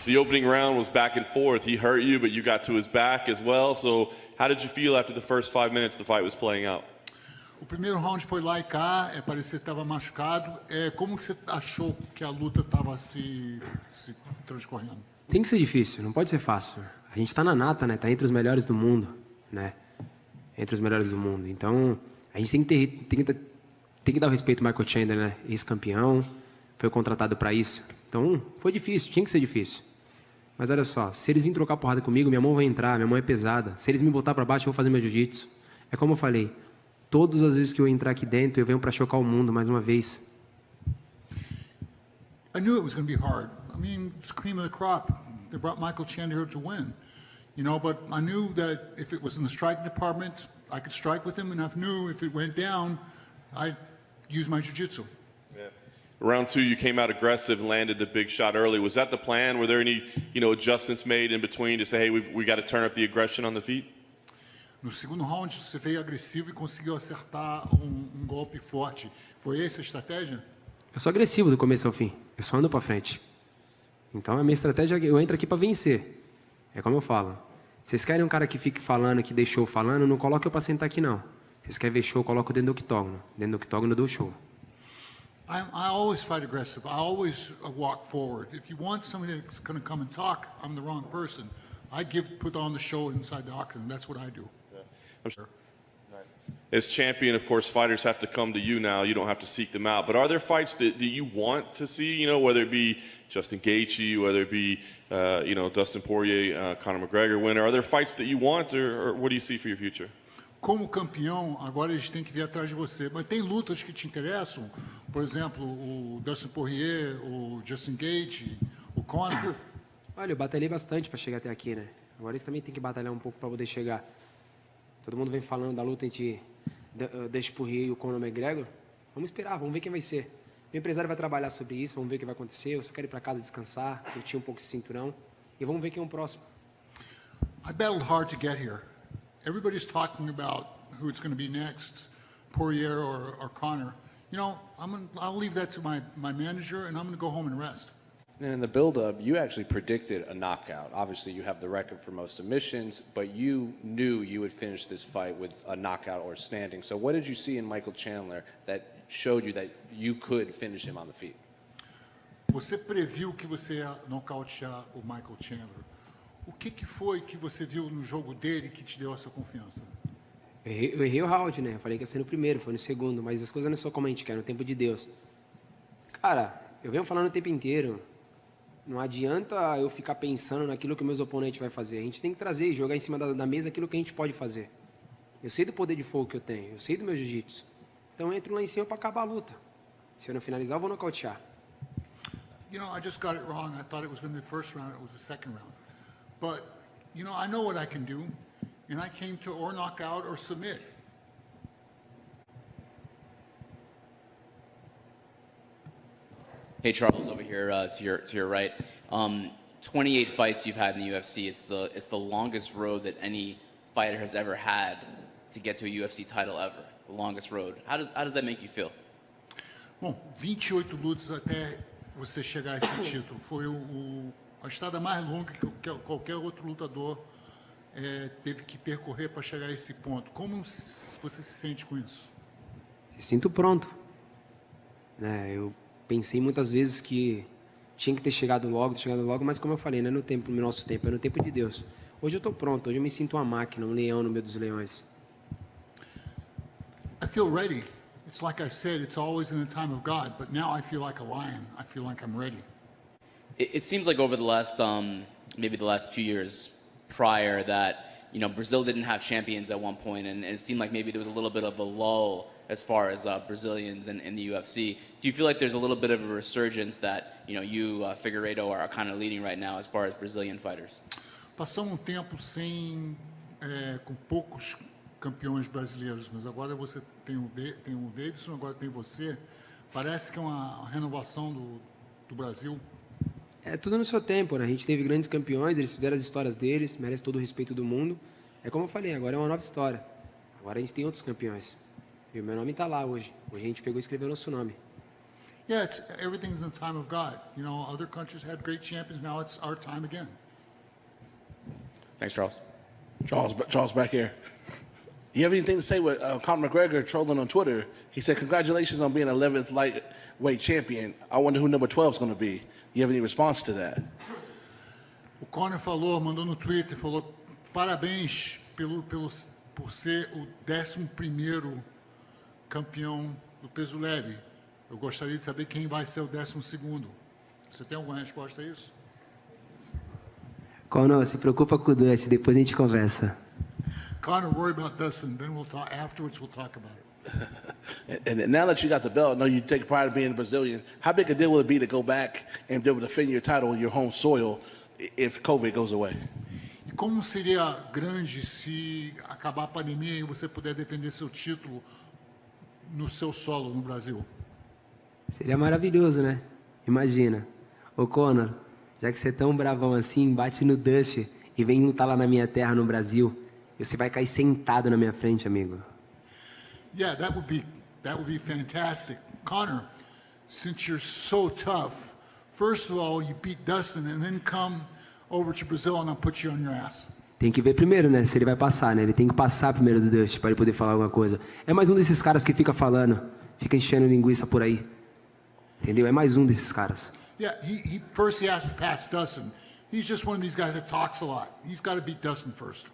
The opening round was back and forth. He hurt you, but you got to his back as well. So how did you feel after the first 5 minutes the fight was playing out? O primeiro round foi lá e cá, parecia que estava machucado. Como que você achou que a luta estava se transcorrendo? Tem que ser difícil, não pode ser fácil. A gente está na nata, né? Tá entre os melhores do mundo, né? Entre os melhores do mundo. Então, a gente tem que dar o respeito ao Michael Chandler, né? Ex-campeão, foi contratado para isso. Então, foi difícil, tinha que ser difícil. Mas olha só, se eles virem trocar porrada comigo, minha mão vai entrar, minha mão é pesada. Se eles me botar para baixo, eu vou fazer meu jiu-jitsu. É como eu falei, todas as vezes que eu entrar aqui dentro, eu venho para chocar o mundo mais uma vez. I knew it was going to be hard. I mean, it's cream of the crop. They brought Michael Chandler here to win, you know. But I knew that if it was in the striking department, I could strike with him, and I knew if it went down, I'd use my jiu-jitsu. Yeah. Round 2, you came out aggressive and landed the big shot early. Was that the plan? Were there any, adjustments made in between to say, hey, we got to turn up the aggression on the feet? No segundo round, você veio agressivo e conseguiu acertar um golpe forte. Foi essa a estratégia? Eu sou agressivo do começo ao fim. Eu só ando para frente. Então, a minha estratégia, eu entro aqui para vencer. É como eu falo. Vocês querem um cara que fique falando, que deixou falando, não coloque eu para sentar aqui, não. Vocês querem ver show, eu coloco dentro do octógono. Dentro do octógono eu dou show. I always fight aggressive. I always walk forward. If you want somebody that's going to come and talk, I'm the wrong person. Put on the show inside the octagon. That's what I do. Nice. As champion, of course, fighters have to come to you now. You don't have to seek them out. But are there fights that you want to see, whether it be Justin Gaethje, whether it be, Dustin Poirier, Conor McGregor winner? Are there fights that you want, or what do you see for your future? Como campeão, agora eles têm que vir atrás de você. Mas tem lutas que te interessam? Por exemplo, o Dustin Poirier, o Justin Gaethje, o Conor? Olha, eu batalhei bastante para chegar até aqui, né? Agora eles também têm que batalhar um pouco para poder chegar. Todo mundo vem falando da luta entre Dustin Poirier e o Conor McGregor. Vamos esperar, vamos ver quem vai ser. Meu empresário vai trabalhar sobre isso, vamos ver o que vai acontecer. Eu só quero ir para casa descansar, curtir um pouco esse cinturão. E vamos ver quem é o próximo. I battled hard to get here. Everybody's talking about who it's going to be next, Poirier or Conor. I'll leave that to my manager, and I'm going to go home and rest. And in the build-up, you actually predicted a knockout. Obviously, you have the record for most submissions, but you knew you would finish this fight with a knockout or standing. So what did you see in Michael Chandler that showed you that you could finish him on the feet? Você previu que você ia nocautear o Michael Chandler. O que foi que você viu no jogo dele que te deu essa confiança? Eu errei o round, né? Eu falei que ia ser no primeiro, foi no segundo, mas as coisas não são como a gente quer, no tempo de Deus. Cara, eu venho falando o tempo inteiro. Não adianta eu ficar pensando naquilo que meus oponentes vão fazer. A gente tem que trazer e jogar em cima da mesa aquilo que a gente pode fazer. Eu sei do poder de fogo que eu tenho, eu sei do meu jiu-jitsu. Então eu entro lá em cima para acabar a luta. Se eu não finalizar, eu vou nocautear. I just got it wrong. I thought it was going to be the first round, it was the second round. But, I know what I can do, and I came to or knock out or submit. Hey Charles, over here to your right. 28 fights you've had in the UFC. It's the longest road that any fighter has ever had to get to a UFC title ever. The longest road. How does that make you feel? Bom, 28 lutas até você chegar a esse título. Foi a estrada mais longa que qualquer outro lutador teve que percorrer para chegar a esse ponto. Como você se sente com isso? Me sinto pronto. Eu pensei muitas vezes que tinha que ter chegado logo, mas como eu falei, não é no nosso tempo, é no tempo de Deus. Hoje eu estou pronto, hoje eu me sinto uma máquina, um leão no meio dos leões. I feel ready. It's like I said, it's always in the time of God, but now I feel like a lion. I feel like I'm ready. It seems like over the last, maybe the last few years prior that, Brazil didn't have champions at one point, and it seemed like maybe there was a little bit of a lull as far as Brazilians in the UFC. Do you feel like there's a little bit of a resurgence that, you, Figueiredo, are kind of leading right now as far as Brazilian fighters? Passamos tempo com poucos campeões brasileiros, mas agora você tem o Davidson, agora tem você. Parece que é uma renovação do Brasil. É tudo no seu tempo, né? A gente teve grandes campeões, eles fizeram as histórias deles, merecem todo o respeito do mundo. É como eu falei, agora é uma nova história. Agora a gente tem outros campeões. E o meu nome está lá hoje. Hoje a gente pegou e escreveu o nosso nome. Yeah, everything's in the time of God. You know, other countries had great champions. Now it's our time again. Thanks, Charles. Charles back here. You have anything to say with Conor McGregor trolling on Twitter? He said, "Congratulations on being 11th lightweight champion. I wonder who number 12 is going to be." You have any response to that? O Conor falou, mandou no Twitter, falou parabéns por ser o 11º campeão do peso leve. Eu gostaria de saber quem vai ser o 12º. Você tem alguma resposta a isso? Conor, se preocupa com o Dutch, depois a gente conversa. Conor, worry about Dustin. Then we'll talk afterwards. We'll talk about it. And now that you got the belt, I know you take pride in being a Brazilian. How big a deal will it be to go back and be able to defend your title on your home soil if COVID goes away? E como seria grande se acabar a pandemia e você puder defender seu título no seu solo no Brasil? Seria maravilhoso, né? Imagina. Ô Conor, já que você é tão bravão assim, bate no Dutch e vem lutar lá na minha terra, no Brasil. E você vai cair sentado na minha frente, amigo. Yeah, that would be fantastic. Conor, since you're so tough, first of all, you beat Dustin and then come over to Brazil and I'll put you on your ass. Tem que ver primeiro, né? Se ele vai passar, né? Ele tem que passar primeiro do Dutch para ele poder falar alguma coisa. É mais um desses caras que fica falando, fica enchendo linguiça por aí. Entendeu? É mais um desses caras. Yeah, first he has to pass Dustin. He's just one of these guys that talks a lot. He's got to beat Dustin first.